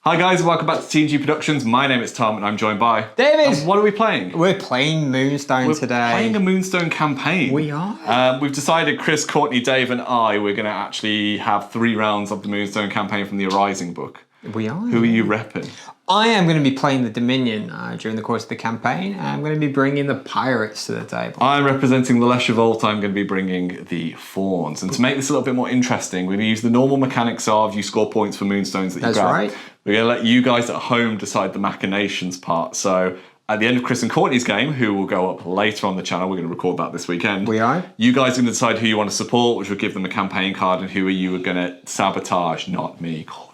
Hi guys, welcome back to TNG Productions. My name is Tom and I'm joined by... David! And what are we playing? We're playing Moonstone today. We're playing a Moonstone campaign. We are? We've decided, Chris, Courtney, Dave and I, we're going to actually have 3 rounds of the Moonstone campaign from the Arising book. We are. Who are you repping? I am going to be playing the Dominion during the course of the campaign. I'm going to be bringing the pirates to the table. I'm representing the Leshavult. I'm going to be bringing the Fawns. And to make this a little bit more interesting, we're going to use the normal mechanics of you score points for Moonstones that you grab. That's right. We're going to let you guys at home decide the machinations part. So at the end of Chris and Courtney's game, who will go up later on the channel, we're going to record that this weekend. We are. You guys are going to decide who you want to support, which will give them a campaign card, and who are you going to sabotage, not me, Courtney.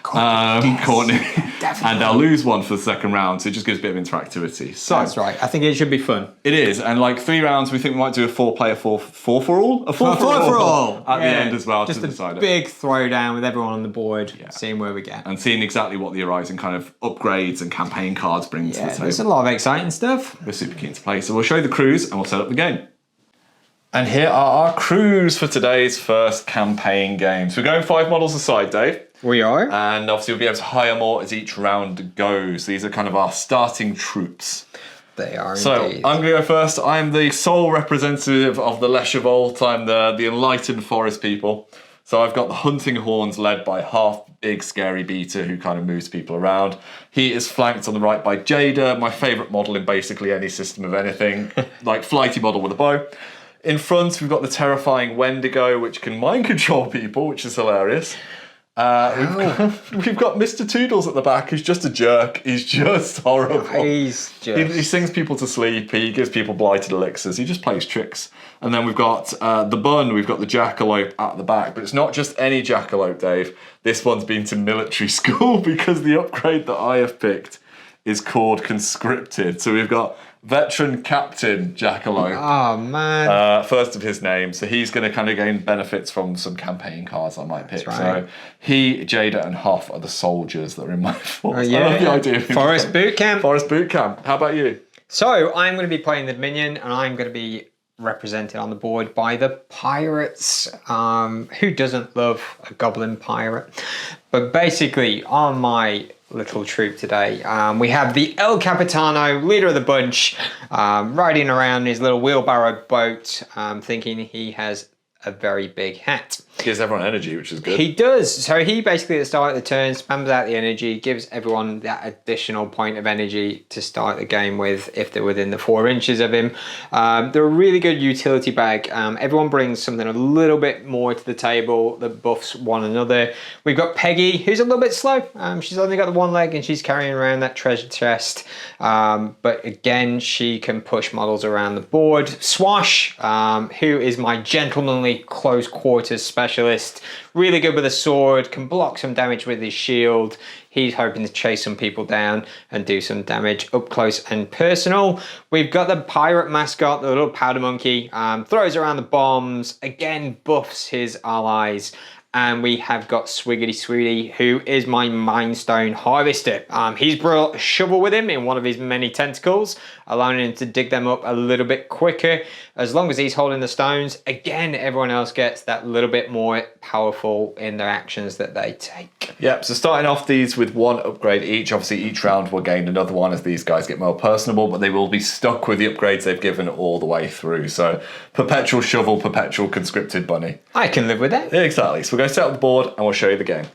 Courtney. And I'll lose one for the second round, so it just gives a bit of interactivity. So that's right. I think it should be fun. It is, and like 3 rounds, we think we might do a 4-player four for all? A four for all at the end as well, just to decide a big throwdown with everyone on the board, seeing where we get. And seeing exactly what the Arising kind of upgrades and campaign cards bring to the table. There's a lot of exciting stuff. We're super keen to play, so we'll show you the crews and we'll set up the game. And here are our crews for today's first campaign game. So we're going 5 models aside, Dave. We are. And obviously we'll be able to hire more as each round goes. These are kind of our starting troops. They are so indeed. I'm going to go first. I'm the sole representative of the Leshavult. I'm the enlightened forest people. So I've got the hunting horns led by half big scary beater who kind of moves people around. He is flanked on the right by Jada, my favourite model in basically any system of anything, like flighty model with a bow. In front, we've got the terrifying Wendigo, which can mind control people, which is hilarious. We've got Mr. Toodles at the back, who's just a jerk. He's just horrible. He sings people to sleep. He gives people blighted elixirs. He just plays tricks. And then we've got the Bun. We've got the Jackalope at the back. But it's not just any Jackalope, Dave. This one's been to military school because the upgrade that I have picked is called Conscripted. So we've got Veteran Captain Jackalope. Oh, man. First of his name. So he's going to kind of gain benefits from some campaign cards I might pick. Right. So he, Jada, and Huff are the soldiers that are in my force. Yeah. I love the idea of Forest Boot Camp. Forest Boot Camp. How about you? So I'm going to be playing the Dominion, and I'm going to be represented on the board by the pirates. Who doesn't love a goblin pirate? But basically, on my little troop today, we have the El Capitano, leader of the bunch, riding around in his little wheelbarrow boat, thinking he has a very big hat. Gives everyone energy, which is good. He does. So he basically at the start of the turn spams out the energy, gives everyone that additional point of energy to start the game with if they're within the 4 inches of him. They're a really good utility bag. Everyone brings something a little bit more to the table that buffs one another. We've got Peggy, who's a little bit slow. She's only got the 1 leg and she's carrying around that treasure chest. But again, she can push models around the board. Swash, who is my gentlemanly close quarters specialist, really good with a sword, can block some damage with his shield. He's hoping to chase some people down and do some damage up close and personal. We've got the pirate mascot, the little powder monkey, throws around the bombs, again buffs his allies. And we have got Swiggity Sweetie, who is my Moonstone harvester. He's brought a shovel with him in one of his many tentacles, allowing him to dig them up a little bit quicker. As long as he's holding the stones, again, everyone else gets that little bit more powerful in their actions that they take. Yep, so starting off these with 1 upgrade each. Obviously, each round will gain another one as these guys get more personable, but they will be stuck with the upgrades they've given all the way through. So, perpetual shovel, perpetual conscripted bunny. I can live with that. Yeah, exactly. So we're going to set up the board and we'll show you the game.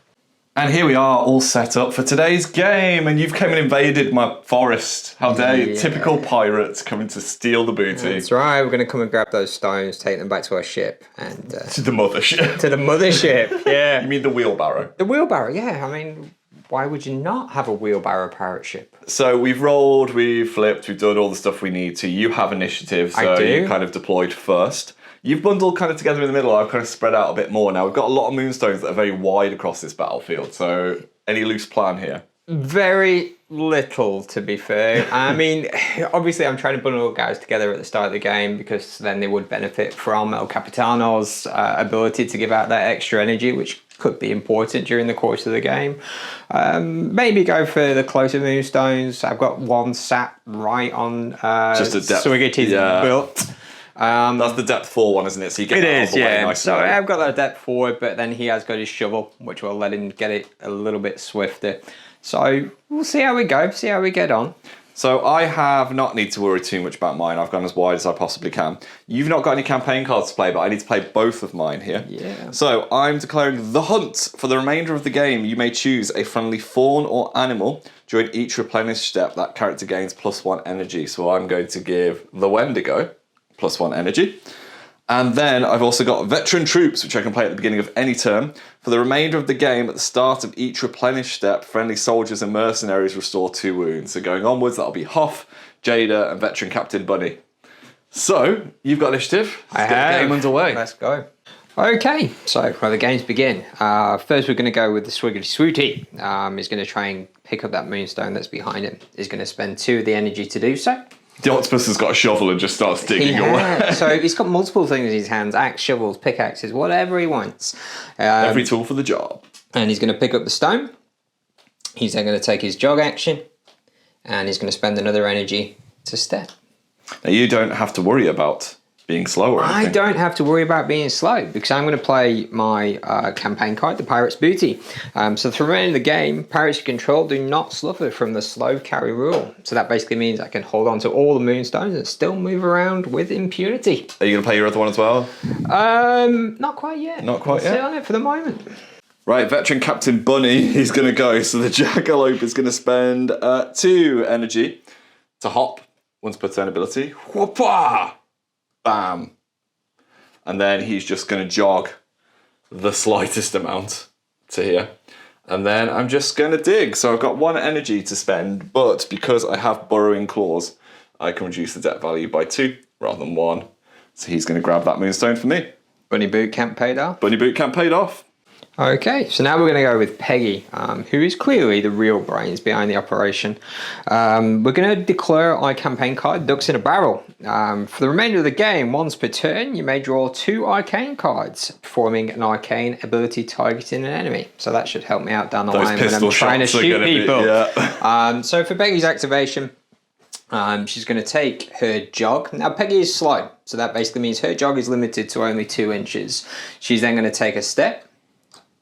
And here we are, all set up for today's game. And you've come and invaded my forest. How dare you? Typical pirates coming to steal the booty. That's right. We're going to come and grab those stones, take them back to our ship. And to the mothership. To the mothership, yeah. You mean the wheelbarrow? The wheelbarrow, yeah. I mean, why would you not have a wheelbarrow pirate ship? So we've rolled, we've flipped, we've done all the stuff we need to. You have initiative, so you kind of deployed first. You've bundled kind of together in the middle. I've kind of spread out a bit more now. We've got a lot of Moonstones that are very wide across this battlefield. So any loose plan here? Very little, to be fair. I mean, obviously I'm trying to bundle guys together at the start of the game because then they would benefit from El Capitano's ability to give out that extra energy, which could be important during the course of the game. Maybe go for the closer Moonstones. I've got 1 sat right on just a depth. Swiggity's built. That's the depth 4 one, isn't it? So you get it is, yeah. Nice so I've got that depth forward, but then he has got his shovel, which will let him get it a little bit swifter. So we'll see how we go, see how we get on. So I have not need to worry too much about mine. I've gone as wide as I possibly can. You've not got any campaign cards to play, but I need to play both of mine here. Yeah. So I'm declaring the hunt. For the remainder of the game, you may choose a friendly fawn or animal. During each replenish step, that character gains +1 energy. So I'm going to give the Wendigo +1 energy. And then I've also got veteran troops, which I can play at the beginning of any turn. For the remainder of the game, at the start of each replenish step, friendly soldiers and mercenaries restore 2 wounds. So going onwards, that'll be Hoff, Jada, and veteran Captain Bunny. So, you've got initiative. Let's get the game underway. Let's go. Okay, so the games begin. First, we're going to go with the Swiggity Swooty. He's going to try and pick up that Moonstone that's behind him. He's going to spend 2 of the energy to do so. The octopus has got a shovel and just starts digging away. So he's got multiple things in his hands: axe, shovels, pickaxes, whatever he wants. Every tool for the job. And he's going to pick up the stone. He's then going to take his jog action, and he's going to spend another energy to step. Now you don't have to worry about being slow or anything. I don't have to worry about being slow because I'm going to play my campaign card, the Pirate's Booty. So for the remainder of the game, pirates you control do not suffer from the slow carry rule. So that basically means I can hold on to all the Moonstones and still move around with impunity. Are you going to play your other one as well? Not quite yet. Not quite yet? Sit on it for the moment. Right, veteran Captain Bunny, he's going to go. So the Jackalope is going to spend 2 energy to hop once per turn ability. Whoopah! Bam. And then he's just going to jog the slightest amount to here. And then I'm just going to dig. So I've got 1 energy to spend, but because I have Burrowing Claws, I can reduce the debt value by 2 rather than 1. So he's going to grab that Moonstone for me. Bunny Boot Camp paid off. Bunny Boot Camp paid off. Okay, so now we're going to go with Peggy, who is clearly the real brains behind the operation. We're going to declare our campaign card, Ducks in a Barrel. For the remainder of the game, once per turn, you may draw 2 arcane cards, performing an arcane ability targeting an enemy. So that should help me out down the line when I'm trying to shoot people. So for Peggy's activation, she's going to take her jog. Now Peggy is slow, so that basically means her jog is limited to only 2 inches. She's then going to take a step.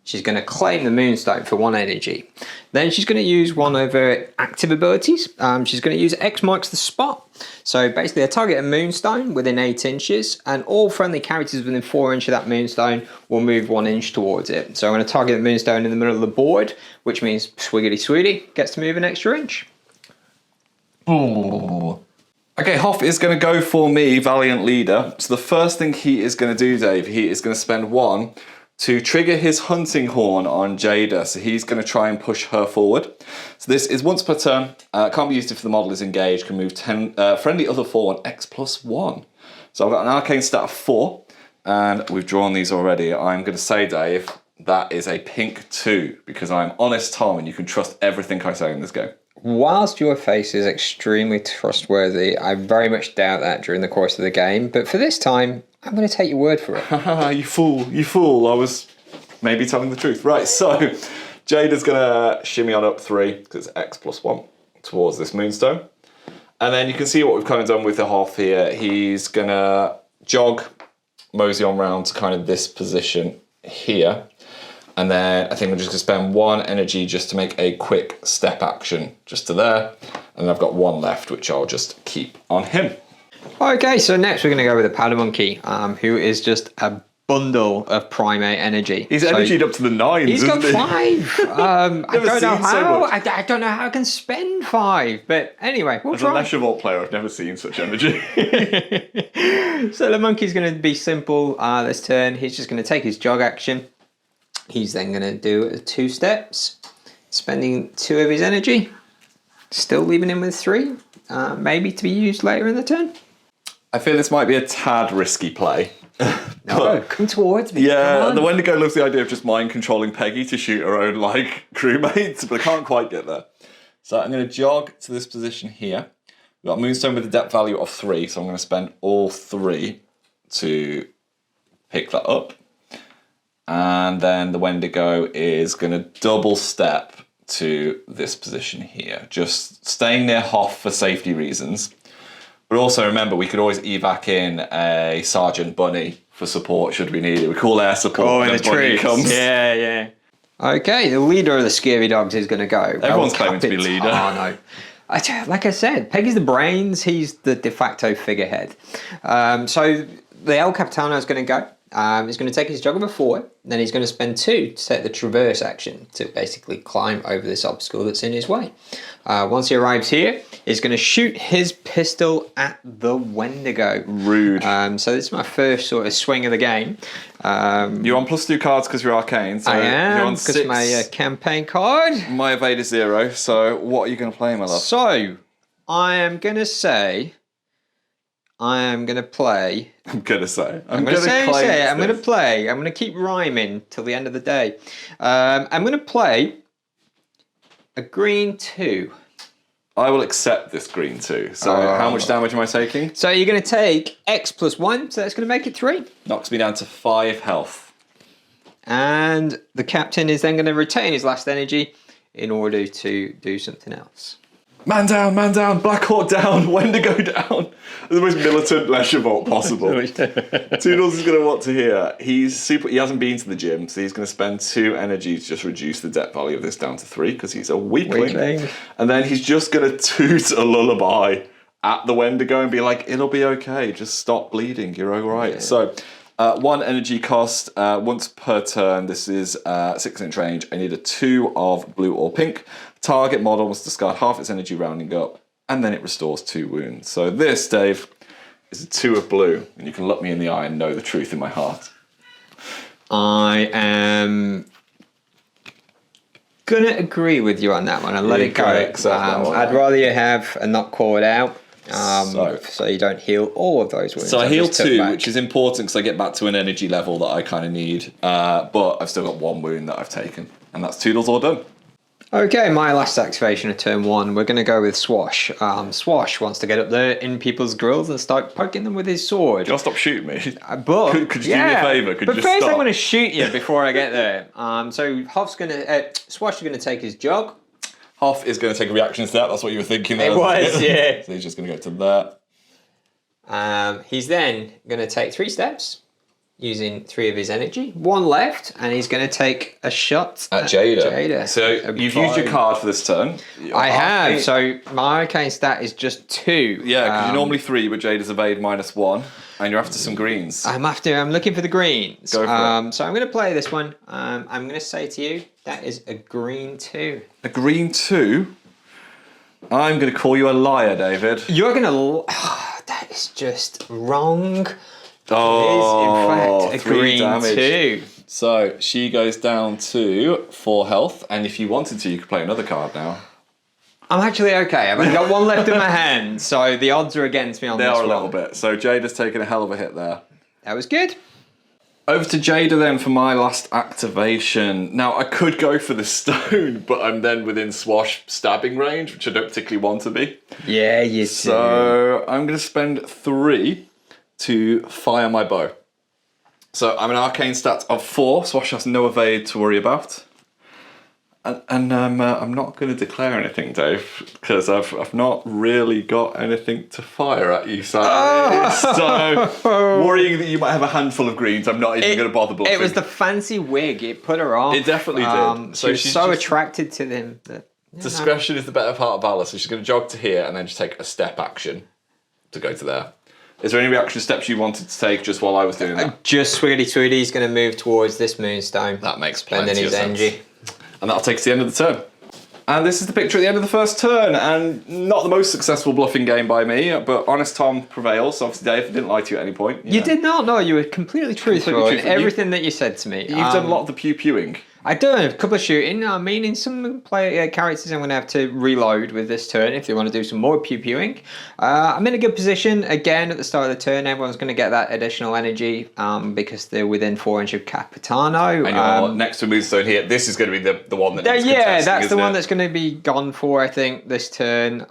She's going to claim the Moonstone for 1 energy. Then she's going to use one of her active abilities. She's going to use X marks the spot. So basically I target a Moonstone within 8 inches, and all friendly characters within 4 inches of that Moonstone will move 1 inch towards it. So I'm going to target the Moonstone in the middle of the board, which means Swiggity Sweetie gets to move an extra inch. Okay, Hoff is going to go for me, Valiant Leader. So the first thing he is going to do, Dave, he is going to spend 1 to trigger his hunting horn on Jada. So he's going to try and push her forward. So this is once per turn. Can't be used if the model is engaged. Can move 10 friendly other 4 on X+1. So I've got an arcane stat of 4, and we've drawn these already. I'm going to say, Dave, that is a pink 2 because I'm honest Tom and you can trust everything I say in this game. Whilst your face is extremely trustworthy, I very much doubt that during the course of the game. But for this time, I'm going to take your word for it. Haha, you fool, you fool. I was maybe telling the truth. Right, so Jada's going to shimmy on up 3, because it's X+1, towards this Moonstone. And then you can see what we've kind of done with the Hoff here. He's going to jog, mosey on round to kind of this position here. And then I think I'm just going to spend 1 energy just to make a quick step action just to there. And then I've got 1 left, which I'll just keep on him. Okay, so next we're going to go with the Powder Monkey, who is just a bundle of primate energy. He's energied up to the 9s, He's got 5. I don't know how. I don't know how I can spend 5, but anyway, we'll try. As a Leshavult player, I've never seen such energy. So the monkey's going to be simple this turn. He's just going to take his jog action. He's then going to do 2 steps, spending 2 of his energy, still leaving him with 3, maybe to be used later in the turn. I feel this might be a tad risky play. No, come towards me. Yeah, the Wendigo loves the idea of just mind controlling Peggy to shoot her own crewmates, but I can't quite get there. So I'm going to jog to this position here. We've got a Moonstone with a depth value of 3, so I'm going to spend all 3 to pick that up. And then the Wendigo is going to double step to this position here, just staying near Hoff for safety reasons. But also remember, we could always evac in a Sergeant Bunny for support should we need it. We call air support when Bunny comes. Yeah. Okay, the leader of the Scary Dogs is going to go. Everyone's claiming to be leader. Oh, no. Like I said, Peggy's the brains. He's the de facto figurehead. So the El Capitano is going to go. He's going to take his jog of a 4, then he's going to spend 2 to take the traverse action to basically climb over this obstacle that's in his way. Once he arrives here, he's going to shoot his pistol at the Wendigo. Rude. So this is my first sort of swing of the game. You're on +2 cards because you're arcane. So I am, you're on because 6. my campaign card. My evade is 0. So what are you going to play, my love? So I am going to say... I'm going to play... I'm going to say. I'm going to keep rhyming till the end of the day. I'm going to play a green 2. I will accept this green 2. So how much damage am I taking? So you're going to take X + 1, so that's going to make it 3. Knocks me down to 5 health. And the captain is then going to retain his last energy in order to do something else. Man down, Black Hawk down, Wendigo down. The most militant Leshavult possible. Toodles is going to want to hear. He hasn't been to the gym, so he's going to spend 2 energy to just reduce the depth value of this down to 3 because he's a weakling. And then he's just going to toot a lullaby at the Wendigo and be like, it'll be okay, just stop bleeding, you're all right. Yeah. So 1 energy cost, once per turn. This is 6-inch range. I need a 2 of blue or pink. Target model must discard half its energy rounding up, and then it restores 2 wounds. So this, Dave, is a 2 of blue, and you can look me in the eye and know the truth in my heart. I am going to agree with you on that one and let it go. I'd rather you have a not called out. So you don't heal all of those wounds. So I heal 2, which is important because I get back to an energy level that I kind of need. But I've still got 1 wound that I've taken, and that's Toodles all done. Okay, my last activation of turn 1, we're going to go with Swash. Swash wants to get up there in people's grills and start poking them with his sword. You'll stop shooting me. But could you do me a favour? Could you just first stop? I'm going to shoot you before I get there. So Swash is going to take his jog. Hoff is going to take a reaction to that. That's what you were thinking there. It was, yeah. So he's just going to go to that. He's then going to take 3 steps, using 3 of his energy. 1 left, and he's going to take a shot at Jada. So you've used your card for this turn. I have. So my arcane stat is just 2. Yeah, because you're normally 3, but Jada's evade -1, and you're after some greens. I'm looking for the greens. Go for it. So I'm going to play this one. I'm going to say to you, that is a green 2. A green 2? I'm going to call you a liar, David. You're going to... that is just wrong. Oh, it is, in fact, a 3 green damage. 2. So she goes down to 4 health, and if you wanted to, you could play another card now. I'm actually okay. I've only got 1 left in my hand, so the odds are against me on this one. They are a little bit. So Jada's taken a hell of a hit there. That was good. Over to Jada then for my last activation. Now, I could go for the stone, but I'm then within Swash stabbing range, which I don't particularly want to be. Yeah, you do. So I'm going to spend 3 to fire my bow. So I'm an arcane stat of 4. Swash has no evade to worry about. And I'm not going to declare anything, Dave, because I've not really got anything to fire at you. So, so worrying that you might have a handful of greens, I'm not even going to bother bluffing. It was the fancy wig. It put her off. It definitely did. So she's so attracted to them. That, discretion is the better part of valor. So she's going to jog to here and then just take a step action to go to there. Is there any reaction steps you wanted to take just while I was doing that? Just Sweetie going to move towards this Moonstone. That makes plenty plenty of sense. Energy. And that'll take us to the end of the turn. And this is the picture at the end of the first turn, and not the most successful bluffing game by me, but Honest Tom prevails. Obviously, Dave, I didn't lie to you at any point. You did not, no, you were completely truthful in everything that you said to me. You've done a lot of the pew-pewing. I've done a couple of shooting. I mean, in some characters, I'm going to have to reload with this turn if they want to do some more pew-pewing. I'm in a good position. Again, at the start of the turn, everyone's going to get that additional energy because they're within 4 inches of Capitano. And you're next to Moonstone here. This is going to be the one that needs yeah, that's the one that's going to be gone for, I think, this turn.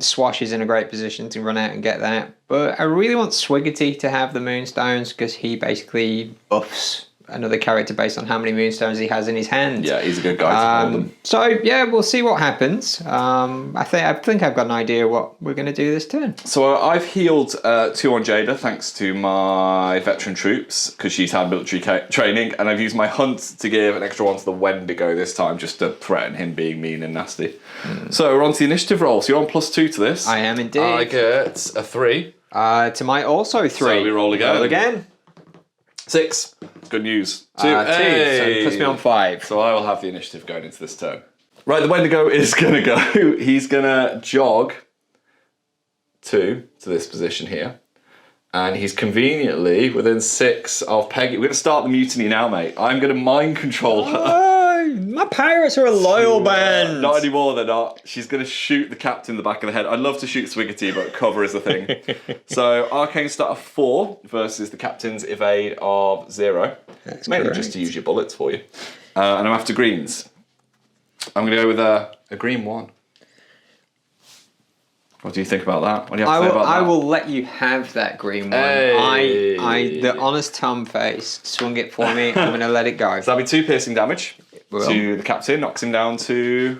Swash is in a great position to run out and get that. But I really want Swiggerty to have the Moonstones because he basically buffs another character based on how many Moonstones he has in his hand. Yeah, he's a good guy to hold them. So yeah, we'll see what happens. I think I've got an idea what we're going to do this turn. So I've healed 2 on Jada thanks to my veteran troops because she's had military training, and I've used my hunt to give an extra 1 to the Wendigo this time just to threaten him being mean and nasty. So we're on to the initiative roll. So you're on +2 to this. I am indeed. I get a 3. To my also 3. So we roll again. Roll again. 6. Good news. 2. 2. So it puts me on 5. So I will have the initiative going into this turn. Right, the Wendigo is going to go. He's going to jog 2 to this position here. And he's conveniently within 6 of Peggy. We're going to start the mutiny now, mate. I'm going to mind control her. Oh, my pirates are a loyal band. Not anymore, they're not. She's going to shoot the captain in the back of the head. I'd love to shoot Swiggerty, but cover is the thing. So Arcane Stat of 4 versus the captain's evade of 0. That's mainly correct. Just to use your bullets for you. And I'm after greens. I'm going to go with a green 1. What do you think about that? What do you have to say about that? I will let you have that green 1. Hey. The honest Tom face swung it for me. I'm going to let it go. So that'll be 2 piercing damage to the captain. Knocks him down to...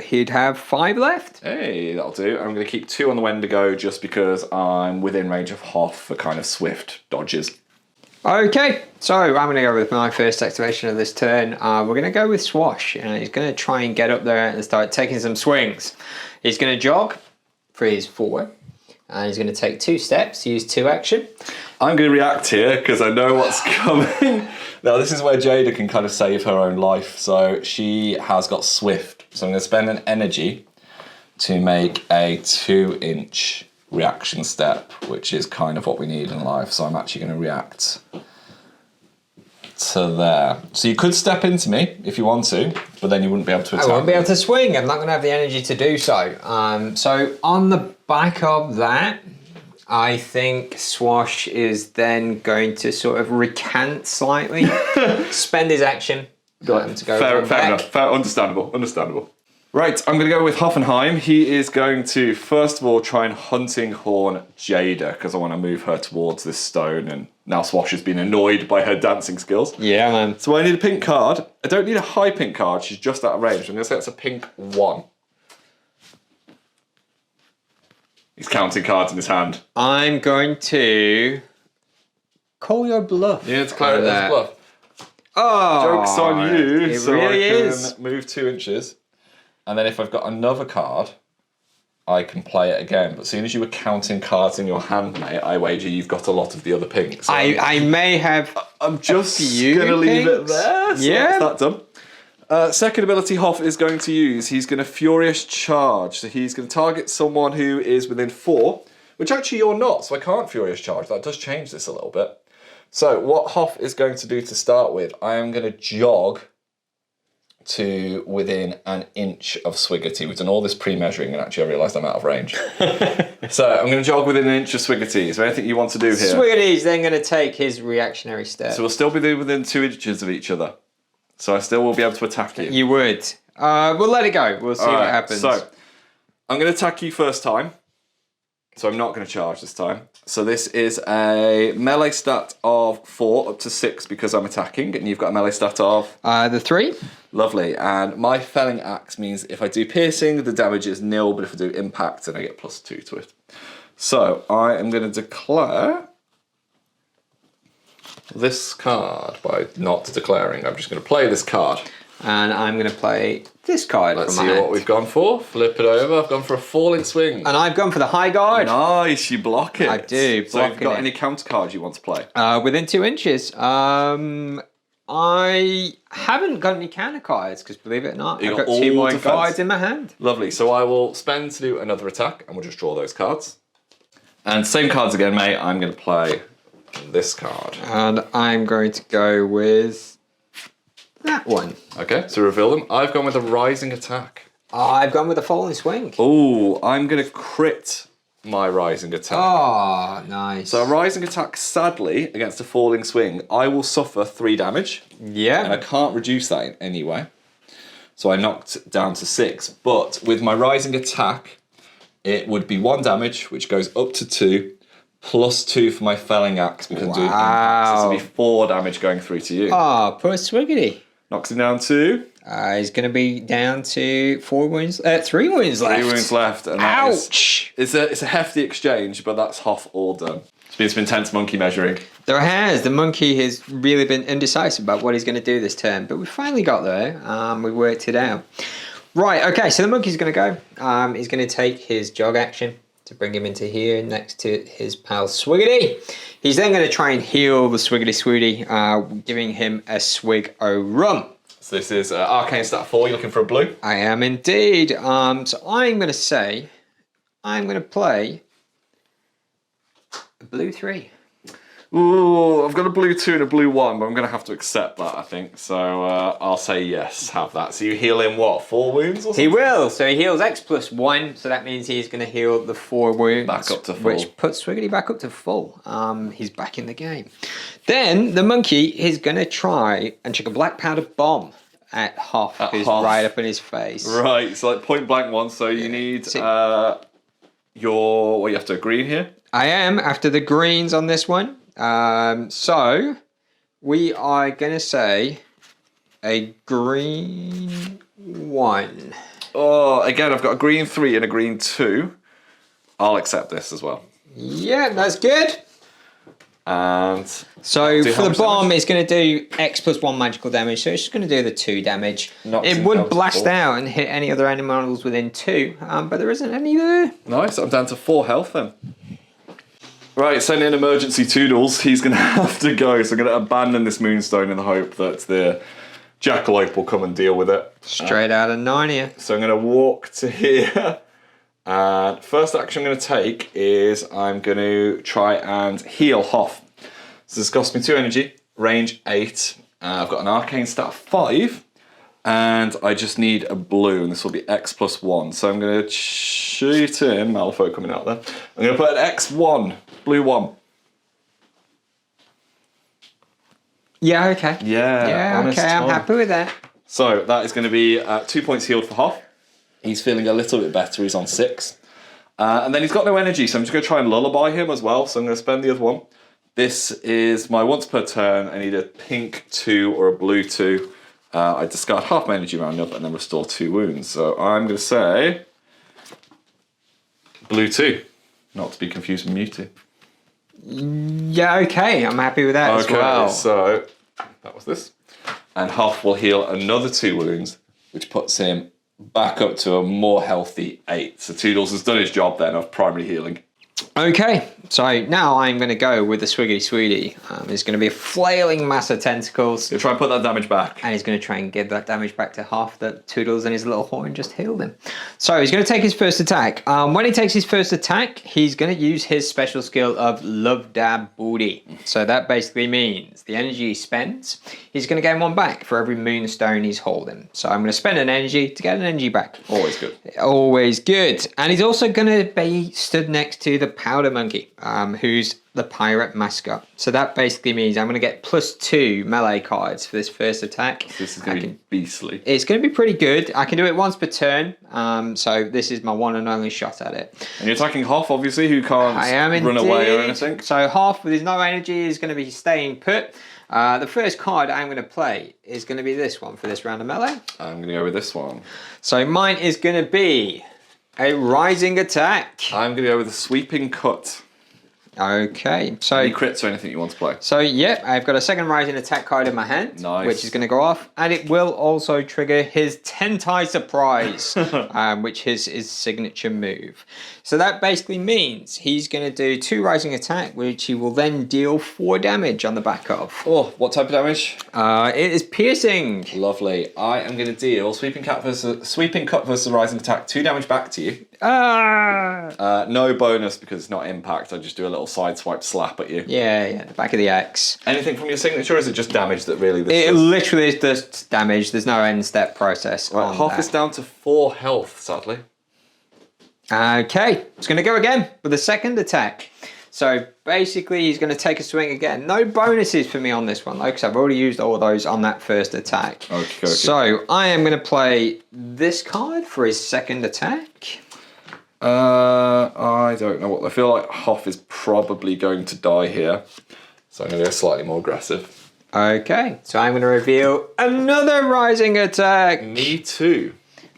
he'd have 5 left. Hey, that'll do. I'm going to keep 2 on the Wendigo just because I'm within range of Hoff for kind of swift dodges. Okay, so I'm going to go with my first activation of this turn. We're going to go with Swash. He's going to try and get up there and start taking some swings. He's going to jog for his 4, and he's going to take 2 steps, use 2 action. I'm going to react here because I know what's coming. Now, this is where Jada can kind of save her own life. So she has got Swift. So I'm going to spend an energy to make a 2-inch reaction step, which is kind of what we need in life. So I'm actually going to react to there. So you could step into me if you want to, but then you wouldn't be able to attack. I won't be able to swing. I'm not going to have the energy to do so. So on the back of that, I think Swash is then going to sort of recant slightly, spend his action to go fair back. enough. Fair, understandable. Right, I'm going to go with Hoffenheim. He is going to, first of all, try and hunting horn Jada, because I want to move her towards this stone, and now Swash has been annoyed by her dancing skills. Yeah, man. So I need a pink card. I don't need a high pink card, she's just out of range. I'm going to say that's a pink 1. He's counting cards in his hand. I'm going to call your bluff. Yeah, declare it as bluff. Oh, Joke's on you, it so really I can is. move 2 inches. And then if I've got another card, I can play it again. But as soon as you were counting cards in your hand, mate, I wager you've got a lot of the other pinks. So I may have. I'm just going to leave it there. So yeah. That's that done. Second ability Hoff is going to use. He's going to Furious Charge. So he's going to target someone who is within 4, which actually you're not, so I can't Furious Charge. That does change this a little bit. So what Hoff is going to do to start with, I am going to jog to within an inch of Swiggerty. We've done all this pre-measuring and actually I realised I'm out of range. So I'm going to jog within an inch of Swiggerty. Is there anything you want to do here? Swiggerty's then going to take his reactionary step. So we'll still be within 2 inches of each other. So I still will be able to attack you. You would. We'll let it go. We'll see what happens. So I'm going to attack you first time. So I'm not going to charge this time. So this is a melee stat of 4 up to 6 because I'm attacking, and you've got a melee stat of... the 3. Lovely. And my felling axe means if I do piercing, the damage is 0, but if I do impact, then I get +2 to it. So I am going to declare this card by not declaring. I'm just going to play this card. And I'm going to play this card. Let's see what we've gone for. Flip it over. I've gone for a falling swing. And I've gone for the high guard. Nice, you block it. I do. So have you got any counter cards you want to play? Within 2 inches. I haven't got any counter cards because believe it or not, I've got 2 more cards in my hand. Lovely. So I will spend to do another attack, and we'll just draw those cards. And same cards again, mate. I'm going to play this card. And I'm going to go with that one. Okay, so reveal them. I've gone with a rising attack. I've gone with a falling swing. Oh, I'm going to crit my rising attack. Oh, nice. So a rising attack, sadly, against a falling swing, I will suffer 3 damage. Yeah. And I can't reduce that in any way. So I knocked down to 6. But with my rising attack, it would be 1 damage, which goes up to 2, +2 for my felling axe because I'm doing impact. So this will be 4 damage going through to you. Oh, poor Swiggity. Knocks him down to... he's going to be down to 4 wounds. 3 wounds left. 3 wounds left. And ouch! It's a hefty exchange, but that's half all done. It's been some intense monkey measuring. There has. The monkey has really been indecisive about what he's going to do this turn, but we finally got there. We worked it out. Right, okay, so the monkey's going to go. He's going to take his jog action to bring him into here next to his pal Swiggity. He's then going to try and heal the Swiggity Swooty, giving him a swig o' rum. So this is Arcane Stat 4. You're looking for a blue? I am indeed. So I'm going to say, I'm going to play a blue 3. Ooh, I've got a blue 2 and a blue 1, but I'm going to have to accept that, I think. So I'll say yes, have that. So you heal him, what, 4 wounds or something? He will. So he heals X plus 1, so that means he's going to heal the 4 wounds. Back up to full. Which puts Swiggity back up to full. He's back in the game. Then the monkey is going to try and chuck a black powder bomb at Hoff, who's right up in his face. Right, so like point blank one, so you need you have to green here? I am, after the greens on this one. So we are going to say a green 1. Oh, again, I've got a green 3 and a green 2. I'll accept this as well. Yeah, that's good. And so for the bomb, it's going to do X plus 1 magical damage, so it's just going to do the 2 damage. It would blast out and hit any other animals within 2, but there isn't any there. Nice, I'm down to 4 health then. Right, send in emergency Toodles. He's going to have to go, so I'm going to abandon this Moonstone in the hope that the Jackalope will come and deal with it. Straight out of Narnia. So I'm going to walk to here. And first action I'm going to take is I'm going to try and heal Hoff. So this costs me 2 energy, range 8. I've got an arcane stat 5. And I just need a blue, and this will be X plus 1. So I'm going to shoot in, Malifaux coming out there. I'm going to put an X1, blue 1. Yeah, okay. Yeah, okay, I'm happy with that. So that is going to be 2 points healed for Hoff. He's feeling a little bit better, he's on 6. And then he's got no energy, so I'm just going to try and lullaby him as well. So I'm going to spend the other one. This is my once per turn. I need a pink 2 or a blue 2. I discard half my energy roundup and then restore 2 wounds. So I'm going to say blue 2, not to be confused with Mewtwo. Yeah, okay, I'm happy with that as well. Okay, so that was this. And Huff will heal another 2 wounds, which puts him back up to a more healthy 8. So Toodles has done his job then of primary healing. Okay, so now I'm going to go with the Swiggity Swooty. It's going to be a flailing mass of tentacles. He'll try and put that damage back. And he's going to try and give that damage back to Half that Toodles and his little horn just healed him. So he's going to take his first attack. When he takes his first attack, he's going to use his special skill of Love Dab Booty. So that basically means the energy he spends, he's going to gain 1 back for every Moonstone he's holding. So I'm going to spend an energy to get an energy back. Always good. Always good. And he's also going to be stood next to the Powder Monkey, who's the pirate mascot. So that basically means I'm going to get +2 melee cards for this first attack. This is going to be beastly. It's going to be pretty good. I can do it once per turn, so this is my one and only shot at it. And you're attacking Hoff, obviously, who can't run away or anything. So Hoff, with his no energy, is going to be staying put. The first card I'm going to play is going to be this one for this round of melee. I'm going to go with this one. So mine is going to be a rising attack. I'm going to go with a sweeping cut. Okay, so any crits or anything you want to play? So yep, I've got a second rising attack card in my hand, nice. Which is going to go off, and it will also trigger his Tentai Surprise, which is his signature move. So that basically means he's going to do 2 rising attack, which he will then deal 4 damage on the back of. Oh, what type of damage? It is piercing. Lovely. I am going to deal sweeping cut versus rising attack, 2 damage back to you. No bonus because it's not impact. I just do a little side swipe slap at you. Yeah, the back of the axe. Anything from your signature, or is it just damage that really? It literally is just damage. There's no end step process. Right, Hoff is down to 4 health, sadly. Okay, it's going to go again with a second attack. So basically, he's going to take a swing again. No bonuses for me on this one, though, because I've already used all of those on that first attack. Okay. So I am going to play this card for his second attack. I don't know what. I feel like Hoff is probably going to die here. So I'm going to go slightly more aggressive. Okay, so I'm going to reveal another rising attack. Me too.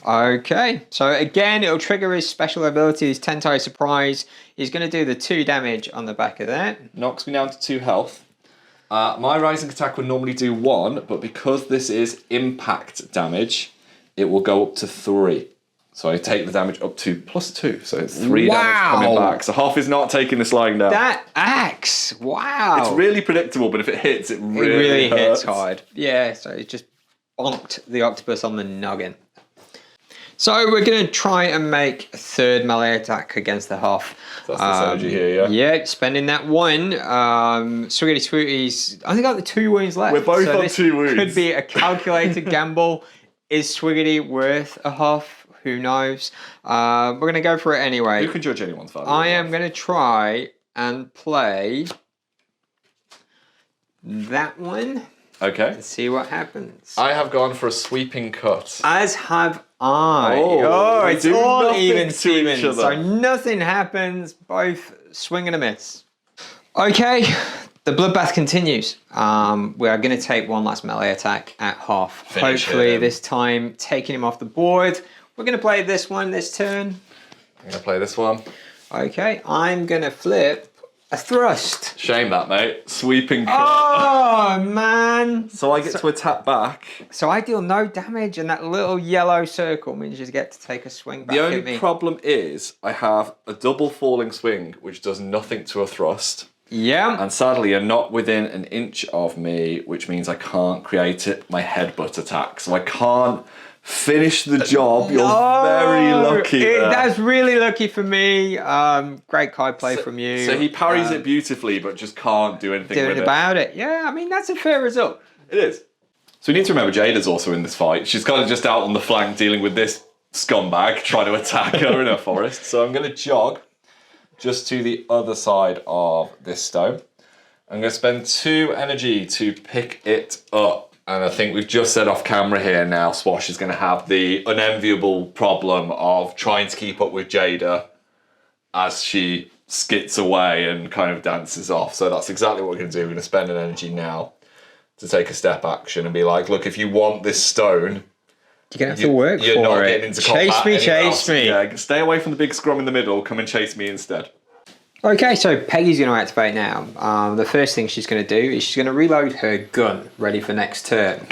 Okay, so again, it'll trigger his special abilities, Tentai Surprise. He's going to do the 2 damage on the back of that. Knocks me down to 2 health. My rising attack would normally do 1, but because this is impact damage, it will go up to 3. So I take the damage up to +2, so it's 3 damage coming back. So Hoff is not taking this lying down. That axe, wow. It's really predictable, but if it hits, it really hurts. Hits hard. Yeah, so it just bonked the octopus on the noggin. So we're going to try and make a 3rd melee attack against the Hoff. So that's this energy here, yeah? Yeah, spending that 1. Swiggity Swooty's only got the 2 wounds left. We're both on 2 wounds. Could be a calculated gamble. Is Swiggity worth a Hoff? Who knows? We're going to go for it anyway. Who can judge anyone's value? I am going to try and play that one. Okay. And see what happens. I have gone for a sweeping cut. As have I. Oh, it's all even Steven. So nothing happens. Both swing and a miss. Okay, the bloodbath continues. We are going to take one last melee attack at Hoff. Hopefully this time taking him off the board. We're going to play this one this turn. I'm going to play this one. Okay, I'm going to flip a thrust. Shame that, mate. Sweeping cut. Oh, man. So I get to attack back. So I deal no damage, and that little yellow circle means you get to take a swing back The at me. only problem is I have a double falling swing, which does nothing to a thrust. Yeah. And sadly, you're not within an inch of me, which means I can't create my headbutt attack. So I can't finish the job. You're very lucky there. That's really lucky for me. Great card play from you. So he parries it beautifully, but just can't do anything with it. About it. Yeah, I mean, that's a fair result. It is. So we need to remember Jada's also in this fight. She's kind of just out on the flank dealing with this scumbag trying to attack her in her forest. So I'm going to jog just to the other side of this stone. I'm going to spend 2 energy to pick it up. And I think we've just said off camera here now, Swash is going to have the unenviable problem of trying to keep up with Jada as she skits away and kind of dances off. So that's exactly what we're going to do. We're going to spend an energy now to take a step action and be like, look, if you want this stone, you're going to have to work for it. You're not getting into combat. Chase me. Yeah, stay away from the big scrum in the middle. Come and chase me instead. Okay, so Peggy's going to activate now. The first thing she's going to do is she's going to reload her gun, ready for next turn.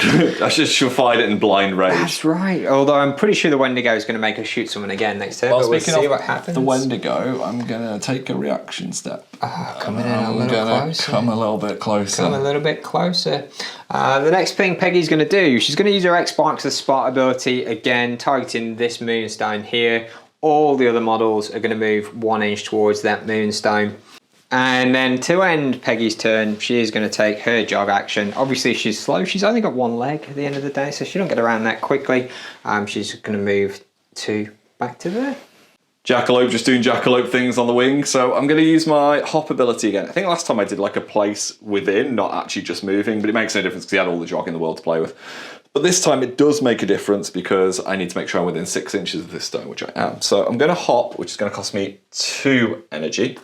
She'll find it in blind rage. That's right. Although I'm pretty sure the Wendigo is going to make her shoot someone again next turn. Well, but we'll speaking see of what happens. the Wendigo, I'm going to take a reaction step. Coming in a little closer. Come a little bit closer. Come a little bit closer. The next thing Peggy's going to do, she's going to use her Xbox the Spot ability again, targeting this Moonstone here. All the other models are going to move 1 inch towards that Moonstone. And then to end Peggy's turn, she is going to take her jog action. Obviously, she's slow. She's only got 1 leg at the end of the day, so she don't get around that quickly. She's going to move back to there. Jackalope just doing jackalope things on the wing. So I'm going to use my hop ability again. I think last time I did like a place within, not actually just moving, but it makes no difference because he had all the jog in the world to play with. But this time it does make a difference because I need to make sure I'm within 6 inches of this stone, which I am. So I'm going to hop, which is going to cost me 2 energy.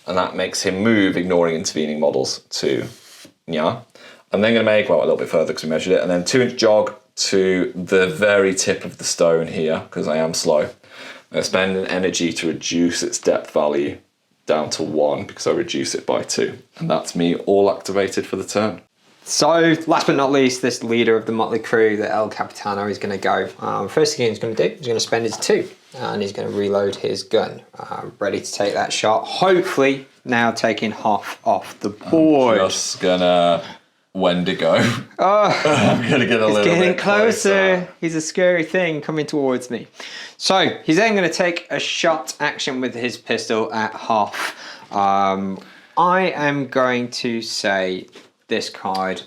And that makes him move, ignoring intervening models, to Nya. I'm then going to make, well, a little bit further because we measured it, and then 2 inch jog to the very tip of the stone here, because I am slow. I'm going to spend an energy to reduce its depth value down to 1, because I reduce it by 2. And that's me all activated for the turn. So, last but not least, this leader of the motley crew, the El Capitano, is going to go. First thing he's going to do, he's going to spend his 2. And he's going to reload his gun, ready to take that shot. Hopefully, now taking Hoff off the board. I'm just going to Wendigo. I'm going to get a little bit closer. He's a scary thing coming towards me. So, he's then going to take a shot action with his pistol at Hoff. I am going to say this card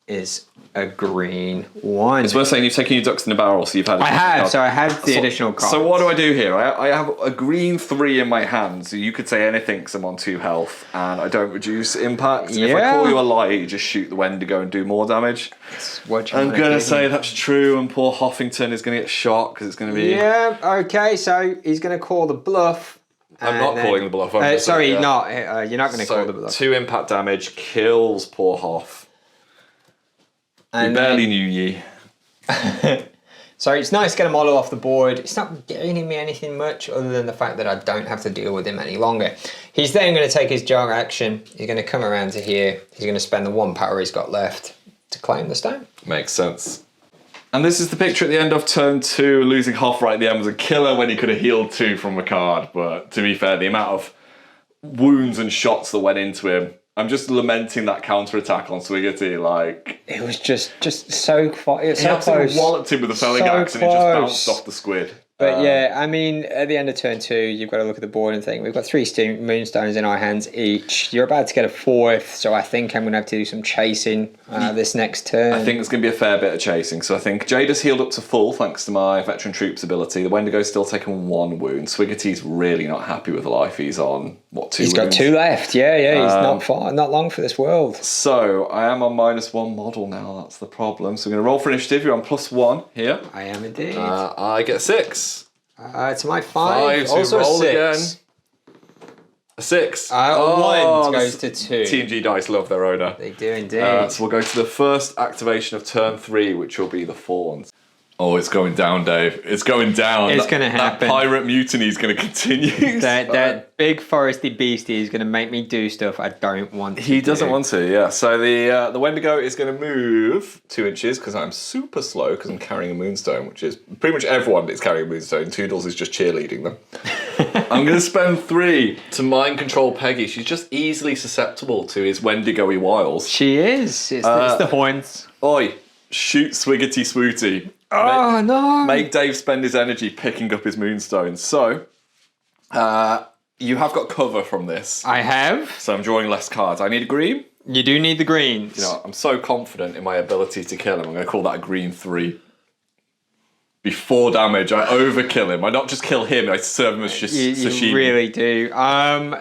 is a green 1. It's worth saying you've taken your ducks in a barrel, so you've had. I have, so I have the additional cards. So what do I do here? I have a green 3 in my hand, so you could say anything because I'm on 2 health, and I don't reduce impact. And if I call you a liar, you just shoot the Wendigo and do more damage. I'm gonna say that's true, and poor Hoffington is gonna get shot because it's gonna be. Yeah. Okay. So he's gonna call the bluff. I'm not calling the bluff. Sorry, not. You're not gonna call the bluff. 2 impact damage kills poor Hoff. We barely knew ye. So it's nice to get a model off the board. It's not gaining me anything much other than the fact that I don't have to deal with him any longer. He's then going to take his jog action. He's going to come around to here. He's going to spend the 1 power he's got left to claim the stone. Makes sense. And this is the picture at the end of turn 2. Losing Hoff right at the end was a killer when he could have healed 2 from a card. But to be fair, the amount of wounds and shots that went into him, I'm just lamenting that counter-attack on Swiggerty, like... It was just so far. It was so close. He walloped him with a felling axe and it just bounced off the squid. But yeah, I mean, at the end of turn 2, you've got to look at the board and think, we've got 3 Moonstones in our hands each. You're about to get a 4th, so I think I'm going to have to do some chasing this next turn. I think there's going to be a fair bit of chasing. So I think Jade has healed up to full, thanks to my Veteran Troupes ability. The Wendigo's still taking 1 wound. Swiggerty's really not happy with the life he's on. What, 2 He's wounds? got 2 left, yeah, he's not long for this world. So I am on -1 model now, that's the problem. So we're going to roll for initiative. You're on +1 here. I am indeed. I get 6. It's my 5. So also roll 6. again. A 6. 1 goes to 2. TNG dice love their owner. They do indeed. So we'll go to the first activation of turn 3, which will be the Fawns. Oh, it's going down, Dave. It's going down. It's going to happen. That pirate mutiny is going to continue. That big foresty beastie is going to make me do stuff I don't want to He doesn't want to, yeah. So the Wendigo is going to move 2 inches because I'm super slow because I'm carrying a Moonstone, which is pretty much everyone is carrying a Moonstone. Toodles is just cheerleading them. I'm going to spend 3 to mind control Peggy. She's just easily susceptible to his Wendigo-y wiles. She is. It's the horns. Oi, shoot Swiggerty Swooty. No! Make Dave spend his energy picking up his Moonstone. So, you have got cover from this. I have. So I'm drawing less cards. I need a green. You do need the greens. You know, I'm so confident in my ability to kill him. I'm going to call that a green 3. Before damage, I overkill him. I not just kill him, I serve him as sashimi. You really do.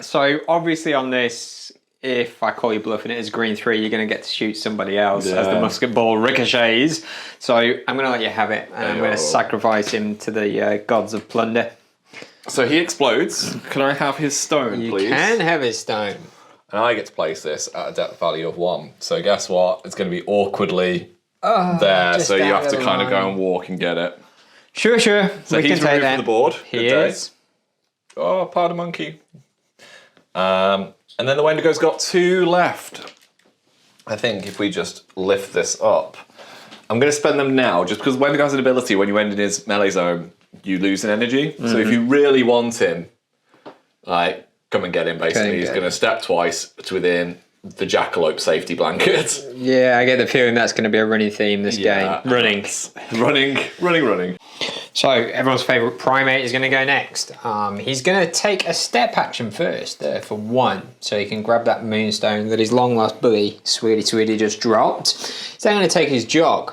So obviously on this, if I call you bluff and it is green 3, you're going to get to shoot somebody else as the musket ball ricochets. So I'm going to let you have it, and I'm going to sacrifice him to the gods of plunder. So he explodes. Can I have his stone, please? You can have his stone. And I get to place this at a depth value of 1. So guess what? It's going to be awkwardly there. So you have to kind of go and walk and get it. Sure. So he's removed from the board. He is. Oh, pardon monkey. And then the Wendigo's got 2 left. I think if we just lift this up, I'm going to spend them now, just because Wendigo has an ability, when you end in his melee zone, you lose an energy. Mm-hmm. So if you really want him, like, come and get him, basically. He's going to step twice to within the jackalope safety blanket. Yeah, I get the feeling that's going to be a running theme this game. Running. So everyone's favourite primate is going to go next. He's going to take a step action first for 1, so he can grab that Moonstone that his long lost bully, Sweetie just dropped. He's then going to take his jog,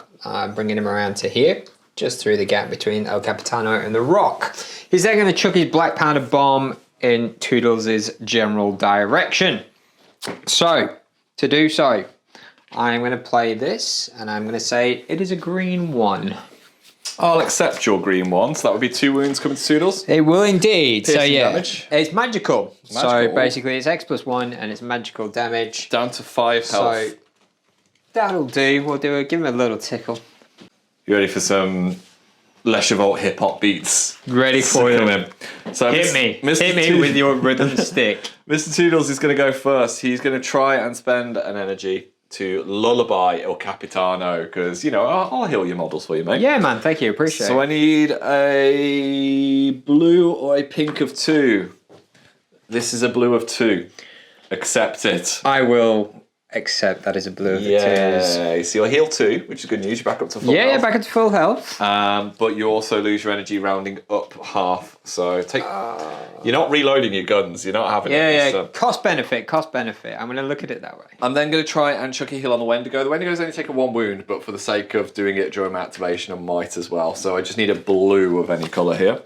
bringing him around to here, just through the gap between El Capitano and the rock. He's then going to chuck his Black Powder Bomb in Toodles' general direction. So, to do so, I'm going to play this, and I'm going to say it is a green 1. I'll accept your green 1, so that would be 2 wounds coming to Toodles. It will indeed. Piercing so yeah, damage. It's magical. So basically it's X+1 and it's magical damage. Down to 5 health. So that'll do. We'll do it. Give him a little tickle. You ready for some Leshavult hip hop beats? Ready for you. So Hit me with your rhythm stick. Mr. Toodles is going to go first. He's going to try and spend an energy to lullaby El Capitano, because, you know, I'll heal your models for you, mate. Yeah, man, thank you, appreciate it. So I need a blue or a pink of 2. This is a blue of 2. Accept it. I will Except that is a blue of the Yeah, so you'll heal 2, which is good news. You're back up to full health. Yeah, back up to full health. But you also lose your energy rounding up half. So you're not reloading your guns. You're not having it. Yeah. Cost benefit. I'm going to look at it that way. I'm then going to try and chuck a heal on the Wendigo. The Wendigo's only taken 1 wound, but for the sake of doing it during my activation, I might as well. So I just need a blue of any colour here.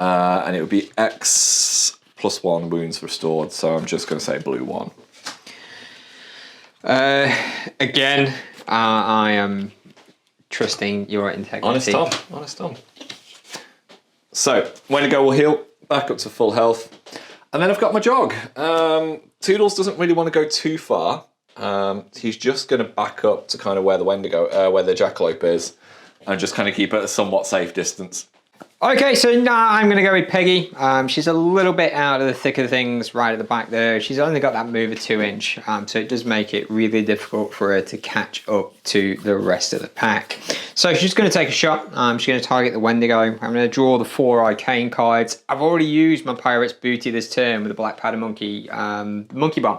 And it would be X +1 wounds restored. So I'm just going to say blue 1. Again, I am trusting your integrity. Honest Tom. So, Wendigo will heal, back up to full health. And then I've got my jog. Toodles doesn't really want to go too far. He's just going to back up to kind of where the Jackalope is, and just kind of keep at a somewhat safe distance. Okay, so I'm going to go with Peggy. She's a little bit out of the thick of things right at the back there. She's only got that move of 2 inch, so it does make it really difficult for her to catch up to the rest of the pack. So she's going to take a shot. She's going to target the Wendigo. I'm going to draw the 4 arcane cards. I've already used my Pirate's Booty this turn with the Black Powder Monkey Monkey Bomb.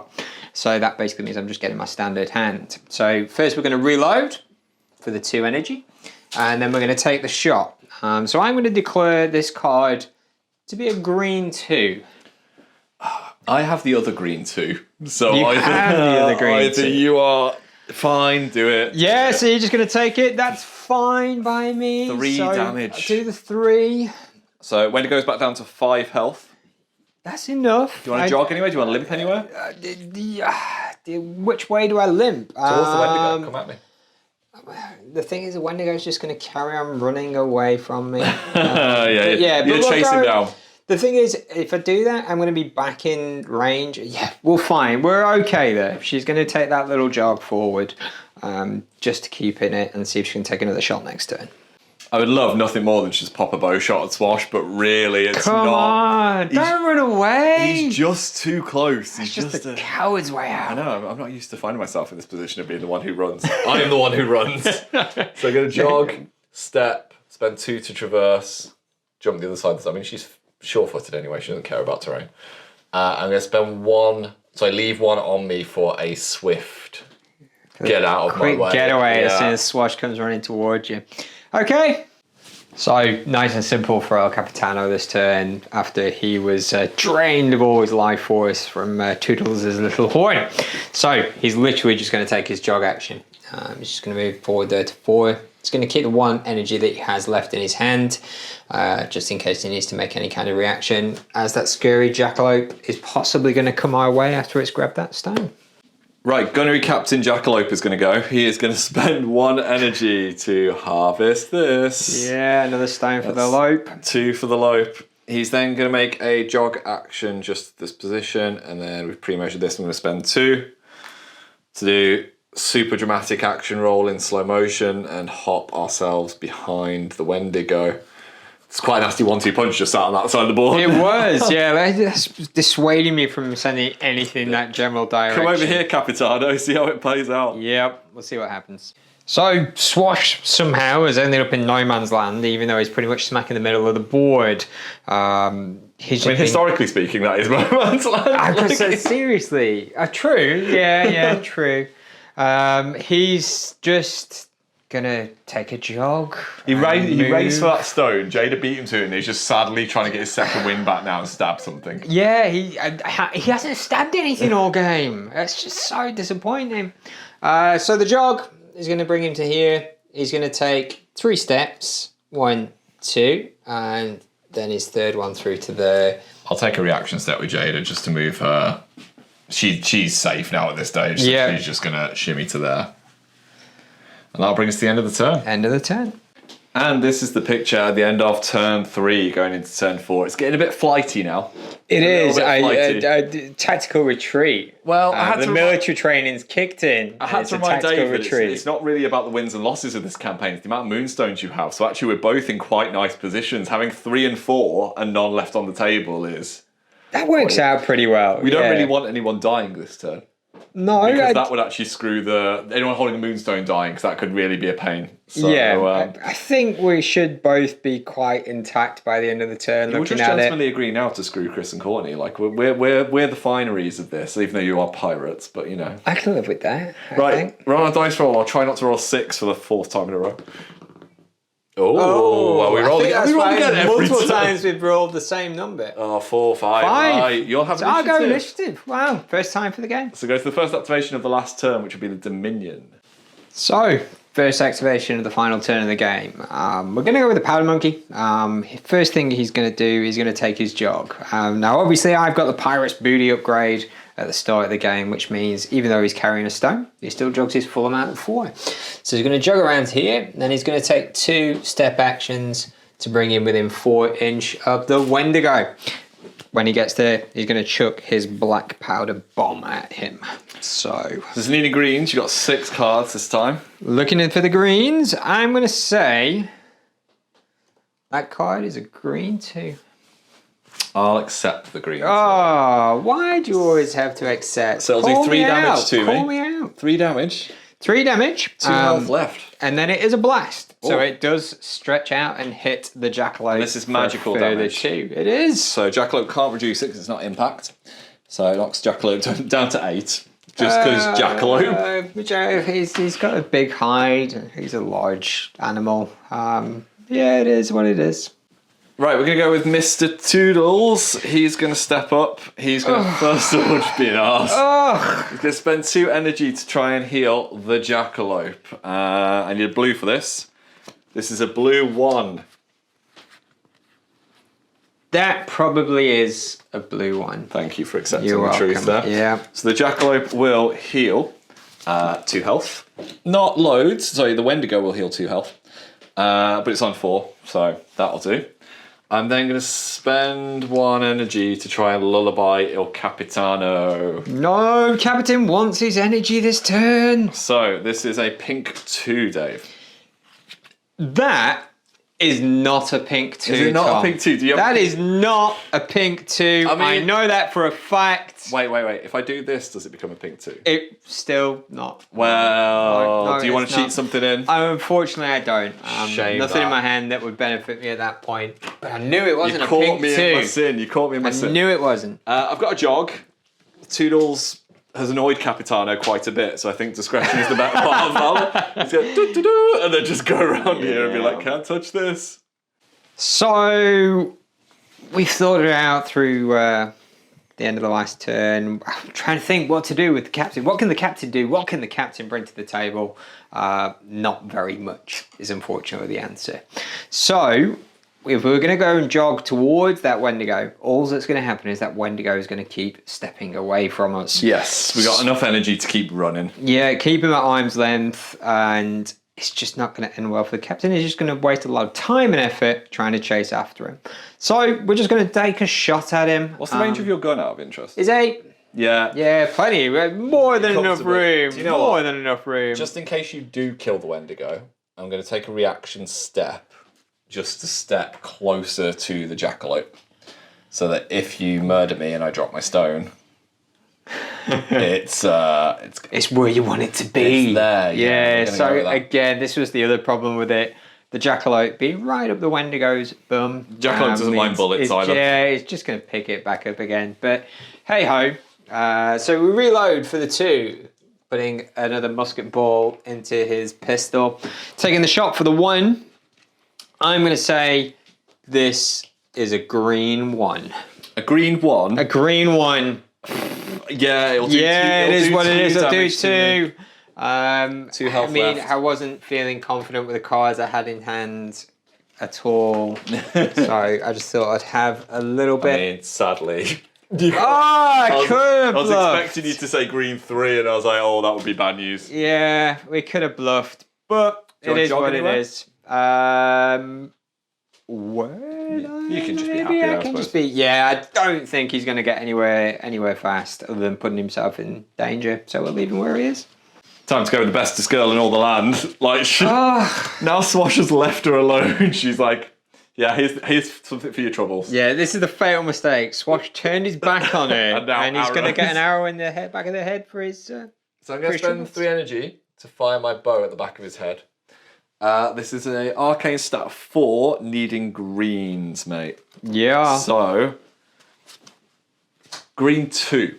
So that basically means I'm just getting my standard hand. So first we're going to reload for the 2 energy, and then we're going to take the shot. So I'm going to declare this card to be a green 2. I have the other green 2. So you have the other green 2. You are fine, do it. Yeah, so you're just going to take it. That's fine by me. 3 damage. I'll do the 3. So when it goes back down to 5 health. That's enough. Do you want to jog anywhere? Do you want to limp anywhere? Which way do I limp? Towards the Wendigo. Come at me. The thing is, the Wendigo's just going to carry on running away from me. You're chasing down. The thing is, if I do that, I'm going to be back in range. Yeah, we're fine. We're okay there. She's going to take that little jog forward just to keep in it and see if she can take another shot next turn. I would love nothing more than just pop a bow shot at Swash, but really it's Come on, don't run away. He's just too close. He's just a coward's way out. I know, I'm not used to finding myself in this position of being the one who runs. I am the one who runs. So I'm going to jog, step, spend 2 to traverse, jump the other side. I mean, she's sure-footed anyway. She doesn't care about terrain. I'm going to spend 1, so I leave 1 on me for a swift get out of my way. Quick getaway as soon as Swash comes running towards you. Okay. So, nice and simple for El Capitano this turn after he was drained of all his life force from Toodles' little horn. So, he's literally just going to take his jog action. He's just going to move forward there to 4. He's going to keep the 1 energy that he has left in his hand, just in case he needs to make any kind of reaction, as that scary Jackalope is possibly going to come our way after it's grabbed that stone. Right, Gunnery Captain Jackalope is going to go. He is going to spend 1 energy to harvest this. Yeah, another stone for the lope. 2 for the lope. He's then going to make a jog action just this position, and then we've pre-measured this. I'm going to spend 2 to do super dramatic action roll in slow motion and hop ourselves behind the Wendigo. It's quite a nasty 1-2 punch just sat on that side of the board. It was, yeah. That's dissuading me from sending anything that general direction. Come over here, Capitano, see how it plays out. Yep, we'll see what happens. So, Swash somehow has ended up in no man's land, even though he's pretty much smack in the middle of the board. Historically speaking, that is no man's land. Seriously. True, yeah, true. He's just gonna take a jog. He raced for that stone. Jada beat him to it, and he's just sadly trying to get his second win back now and stab something. Yeah, he hasn't stabbed anything all game. That's just so disappointing. So the jog is going to bring him to here. He's going to take 3 steps. 1, 2, and then his third one through to there. I'll take a reaction step with Jada just to move her. She's safe now at this stage. So yeah. She's just going to shimmy to there. And that'll bring us to the end of the turn. End of the turn. And this is the picture at the end of turn 3 going into turn 4. It's getting a bit flighty now. It is. A tactical retreat. Well, the military training's kicked in. I had to remind David, it's not really about the wins and losses of this campaign. It's the amount of moonstones you have. So actually we're both in quite nice positions. Having 3 and 4 and none left on the table is... That works out pretty well. We don't really want anyone dying this turn. No, because that would actually screw anyone holding a Moonstone dying, because that could really be a pain. So, I think we should both be quite intact by the end of the turn. We'll Looking just at gentlemanly it, agree now to screw Chris and Courtney. Like we're the fineries of this, even though you are pirates. But you know, I can live with that. Right, I think. we're on a dice roll. I'll try not to roll 6 for the 4th time in a row. Oh, well, we rolled again every multiple time. times we've rolled the same number. Oh, 4, 5. 5. Right, you'll have So I'll initiative. go initiative. Wow, first time for the game. So go to the first activation of the last turn, which would be the Dominion. So, first activation of the final turn of the game. We're going to go with the Powder Monkey. First thing he's going to do, he's going to take his jog. Now, obviously, I've got the Pirate's Booty upgrade at the start of the game, which means even though he's carrying a stone, he still jogs his full amount of 4. So he's going to jog around here, and then he's going to take 2 step actions to bring him within 4 inch of the Wendigo. When he gets there, he's going to chuck his black powder bomb at him. So, There's any greens. You got 6 cards this time. looking in for the greens, I'm going to say that card is a green too. I'll accept the greens. Oh, why do you always have to accept? So it'll do 3 damage to me. Call me out. 3 damage. 3 damage. 2 health left. And then it is a blast. So Oh. it does stretch out and hit the jackalope. This is magical for a further damage. 2. It is. So Jackalope can't reduce it because it's not impact. So it knocks Jackalope down to 8. Just because Jackalope. He's got a big hide. He's a large animal. Yeah, it is what it is. Right, we're going to go with Mr. Toodles. He's going to step up. He's going to first of all just be an arse. He's going to spend 2 energy to try and heal the Jackalope. I need a blue for this. This is a blue 1. That probably is a blue one. Thank you for accepting You're the truth welcome. there. Yeah. So the Jackalope will heal 2 health. Not loads. Sorry, the Wendigo will heal 2 health. But it's on 4, so that'll do. I'm then going to spend 1 energy to try and lullaby Il Capitano. No, Captain wants his energy this turn. So this is a pink 2, Dave. That is not a pink 2. Is it not Tom. a pink 2? Do you have That is not a pink 2. I mean- I know that for a fact. Wait. If I do this, does it become a pink 2? It's still not. Well, No, do you want it's to cheat not. something in? Unfortunately, I don't. Shame Nothing in that. my hand that would benefit me at that point. But I knew it wasn't You a caught pink me 2. in my sin. You caught me in my I sin. knew it wasn't. I've got a jog. Toodles has annoyed Capitano quite a bit, so I think discretion is the better part of valor. He's going do, and then just go around here and be like, can't touch this. So we've thought it out through the end of the last turn. I'm trying to think what to do with the captain. What can the captain do? What can the captain bring to the table? Not very much is unfortunately the answer. So if we're going to go and jog towards that Wendigo, all that's going to happen is that Wendigo is going to keep stepping away from us. Yes, we got enough energy to keep running. Yeah, keep him at arm's length, and it's just not going to end well for the captain. He's just going to waste a lot of time and effort trying to chase after him. So we're just going to take a shot at him. What's the range of your gun out of interest? Is 8? Yeah. Yeah, plenty. More than enough Comfortably. room. Do you know More what? than enough room. Just in case you do kill the Wendigo, I'm going to take a reaction step just to step closer to the Jackalope. So that if you murder me and I drop my stone, it's where you want it to be. It's there, yeah, Yeah, we're gonna go so with that. again, this was the other problem with it. The Jackalope being right up the Wendigo's bum. Jackalope doesn't mind means bullets either. Yeah, it's just going to pick it back up again. But hey ho. So we reload for the 2, putting another musket ball into his pistol. Taking the shot for the 1. I'm going to say this is a green 1. a green 1. A green 1. Yeah, it'll do Yeah, two, it is what it is. I'll do damage to me. 2. 2 health I mean, left. I wasn't feeling confident with the cards I had in hand at all. So I just thought I'd have a little I bit. mean, sadly. I could have I was bluffed. expecting you to say green 3, and I was like, oh, that would be bad news. Yeah, we could have bluffed, but Do you it is want to jog what anywhere? it is. You can just be happy Maybe there, I I can just suppose. be. Yeah, I don't think he's going to get anywhere fast other than putting himself in danger. So we'll leave him where he is. Time to go with the bestest girl in all the land. Like, Ah. now Swash has left her alone. She's like, Yeah, here's something for your troubles. Yeah, this is the fatal mistake. Swash turned his back on her, and he's going to get an arrow in the back of the head for his... So I'm going to spend 3 energy to fire my bow at the back of his head. This is an arcane stat 4, needing greens, mate. Yeah. So, green 2.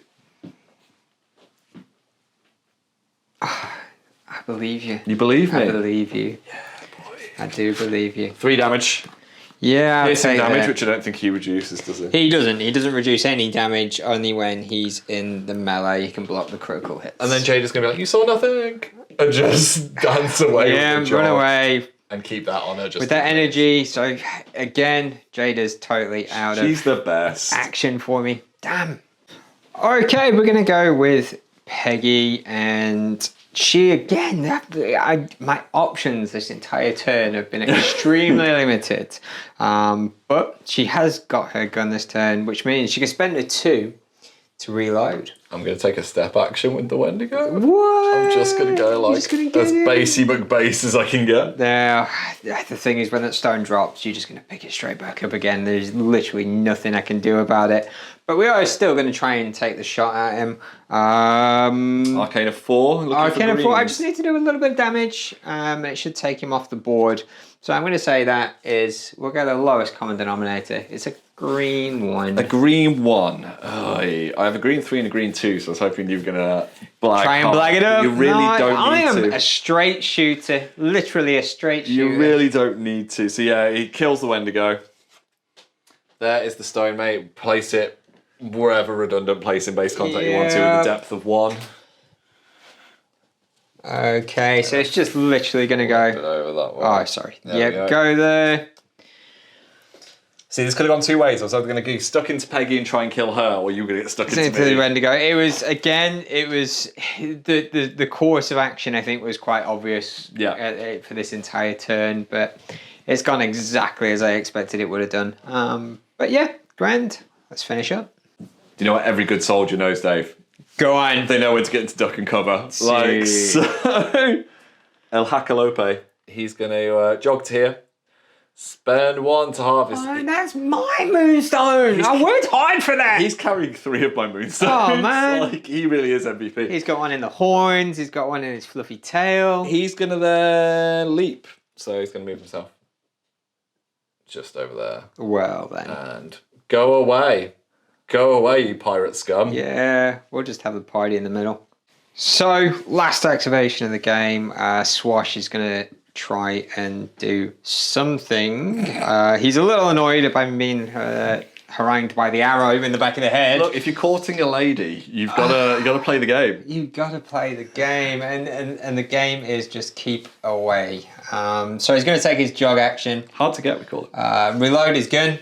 I believe you. You believe me? I believe you. Yeah, boy. I do believe you. 3 damage. Yeah, piercing damage, which I don't think he reduces, does he? He doesn't. He doesn't reduce any damage, only when he's in the melee. He can block the critical hits. And then Jada's going to be like, you saw nothing? And just dance away. Yeah, with the run away. And keep that on her. Just with that energy. So, again, Jada's totally out She's the best. Action for me. Damn. Okay, we're going to go with Peggy, and she, again, my options this entire turn have been extremely limited. But she has got her gun this turn, which means she can spend a 2 to reload. I'm going to take a step action with the Wendigo. What? I'm just going to go like as basey McBase as I can get. Now, the thing is, when that stone drops, you're just going to pick it straight back up again. There's literally nothing I can do about it. But we are still going to try and take the shot at him. Arcane of 4. Arcane of 4. I just need to do a little bit of damage. It should take him off the board. So I'm going to say that we'll go the lowest common denominator. It's a green 1. A green 1. Oh, I have a green 3 and a green 2, so I was hoping you were going to try and blag it up. You really don't need to. I am a straight shooter. Literally a straight shooter. You really don't need to. So yeah, he kills the Wendigo. There is the stone, mate. Place it wherever redundant place in base contact you want to with a depth of 1. Okay, so it's just literally going to go... over that one. Oh, sorry. Yeah, go there. See, this could have gone 2 ways. I was either going to get stuck into Peggy and try and kill her, or you were going to get stuck into me. The Wendigo. It was the course of action, I think, was quite obvious for this entire turn, but it's gone exactly as I expected it would have done. But yeah, grand. Let's finish up. Do you know what every good soldier knows, Dave? Go on. They know when to get into duck and cover. Like, so, El Hacalope, he's going to jog to here. Spend 1 to harvest. Oh, that's my Moonstone. I worked hard for that. He's carrying 3 of my Moonstones. Oh, man. Like, he really is MVP. He's got 1 in the horns. He's got 1 in his fluffy tail. He's going to then leap. So he's going to move himself just over there. Well, then. And go away. Go away, you pirate scum. Yeah, we'll just have the party in the middle. So, last activation of the game. Swash is going to try and do something. He's a little annoyed about being harangued by the arrow in the back of the head. Look, if you're courting a lady, you've got to play the game. You've got to play the game, and the game is just keep away. So he's going to take his jog action. Hard to get, we call it. Reload his gun,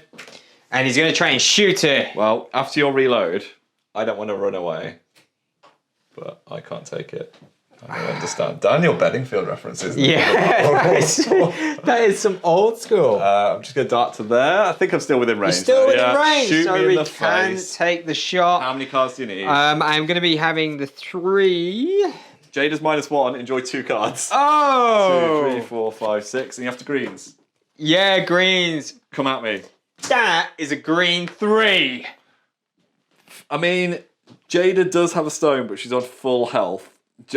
and he's going to try and shoot her. Well, after your reload, I don't want to run away, but I can't take it. I don't understand. Daniel Bedingfield references. Yeah, that is some old school. I'm just going to dart to there. I think I'm still within range. You're still within range, Shoot so me in we the can face. take the shot. How many cards do you need? I'm going to be having the 3. Jada's -1. Enjoy 2 cards. Oh! 2, 3, 4, 5, 6. And you have to greens. Yeah, greens. Come at me. That is a green 3. I mean, Jada does have a stone, but she's on full health.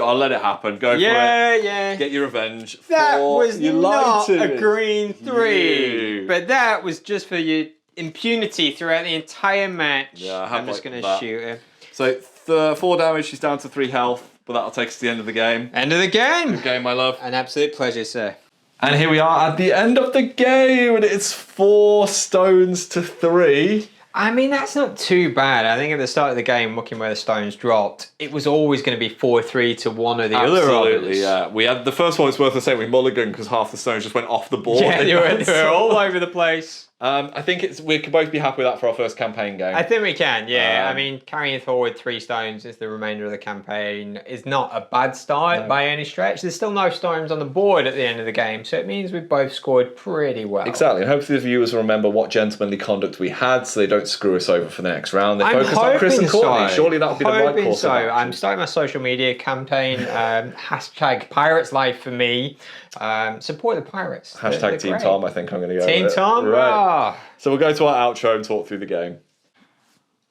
I'll let it happen. Go for it. Yeah. Get your revenge. That was you not lied to a me. green 3. You. But that was just for your impunity throughout the entire match. Yeah, I'm just going to shoot her. So 4 damage, she's down to 3 health, but that'll take us to the end of the game. End of the game. Good game, my love. An absolute pleasure, sir. And here we are at the end of the game, and it's 4 stones to 3. I mean, that's not too bad. I think at the start of the game, looking where the stones dropped, it was always going to be 4-3 to one or the other. Absolutely, yeah. We had the first one. It's worth saying we mulligan because half the stones just went off the board. Yeah, they were all over the place. I think we can both be happy with that for our first campaign game. I think we can, yeah. I mean, carrying forward 3 stones into the remainder of the campaign is not a bad start by any stretch. There's still no stones on the board at the end of the game, so it means we've both scored pretty well. Exactly, and hopefully the viewers will remember what gentlemanly conduct we had so they don't screw us over for the next round. They focus on Chris and Courtney. Surely that would be the right course of action. I'm starting my social media campaign, hashtag Pirates Life for me. Support the Pirates. Hashtag Team Tom, I think I'm going to go Team with Tom? Right. So we'll go to our outro and talk through the game.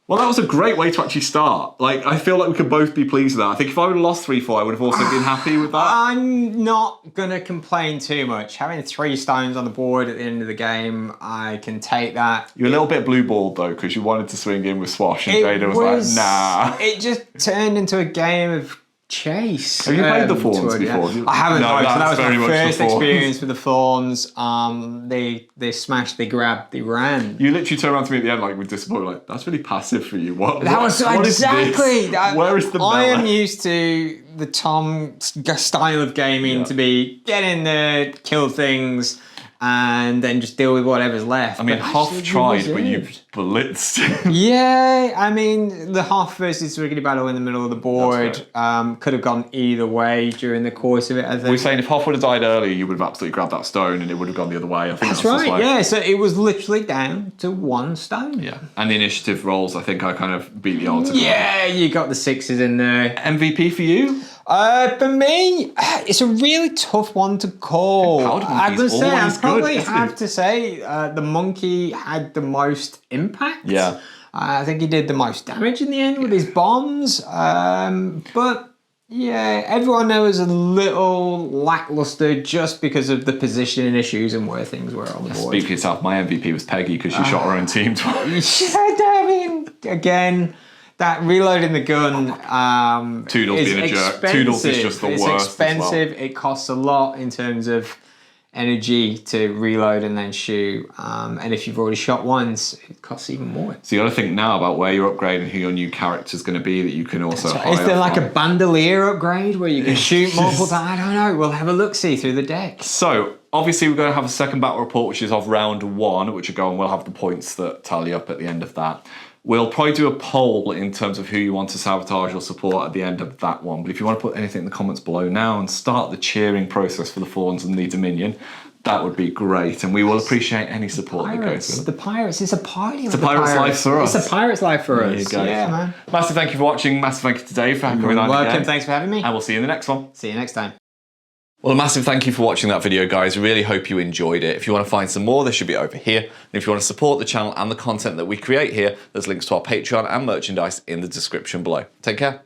Well, that was a great way to actually start. Like, I feel like we could both be pleased with that. I think if I would have lost 3-4, I would have also been happy with that. I'm not going to complain too much. Having 3 stones on the board at the end of the game, I can take that. You're a little bit blue-balled, though, because you wanted to swing in with Swash, and Jada was like, nah. It just turned into a game of chase. Have you played the Fawns before? I haven't. No, so that was my first the experience with the Fawns. They smashed, they grabbed, they ran. You literally turned around to me at the end like with disappointment, like that's really passive for you. What was exactly. Where is the I am used to the Tom style of gaming to be get in there, kill things, and then just deal with whatever's left. I mean, Hoff tried, but you blitzed. Yeah, I mean, the Hoff versus Rickety battle in the middle of the board could have gone either way during the course of it, I think. We're saying if Hoff would have died earlier, you would have absolutely grabbed that stone and it would have gone the other way. I think that's right, yeah. So it was literally down to 1 stone. Yeah, and the initiative rolls, I think I kind of beat the odds. Yeah, you got the 6s in there. MVP for you? For me, it's a really tough one to call. I'm going to say, I probably have to say the monkey had the most impact. Yeah. I think he did the most damage in the end with his bombs. But yeah, everyone there was a little lackluster just because of the positioning issues and where things were on the board. Speak for yourself, my MVP was Peggy because she shot her own team twice. I mean, again... That reloading the gun Toodles being a jerk. Toodles is just the worst. It's expensive. Well. It costs a lot in terms of energy to reload and then shoot. And if you've already shot once, it costs even more. So you got to think now about where you're upgrading, who your new character's going to be that you can also hire. Is there like a bandolier upgrade where you can shoot multiple times? I don't know. We'll have a look-see through the deck. So obviously we're going to have a second battle report, which is of round 1, which will go and we'll have the points that tally up at the end of that. We'll probably do a poll in terms of who you want to sabotage or support at the end of that one. But if you want to put anything in the comments below now and start the cheering process for the Fawns and the Dominion, that would be great. And we will appreciate any support that goes with it. The Pirates, it's a party. It's a Pirate's life for us. It's a Pirate's life for us. There you go. Yeah, man. Massive thank you for watching. Massive thank you to Dave for coming on again. Thanks for having me. And we'll see you in the next one. See you next time. Well, a massive thank you for watching that video, guys. Really hope you enjoyed it. If you want to find some more, they should be over here. And if you want to support the channel and the content that we create here, there's links to our Patreon and merchandise in the description below. Take care.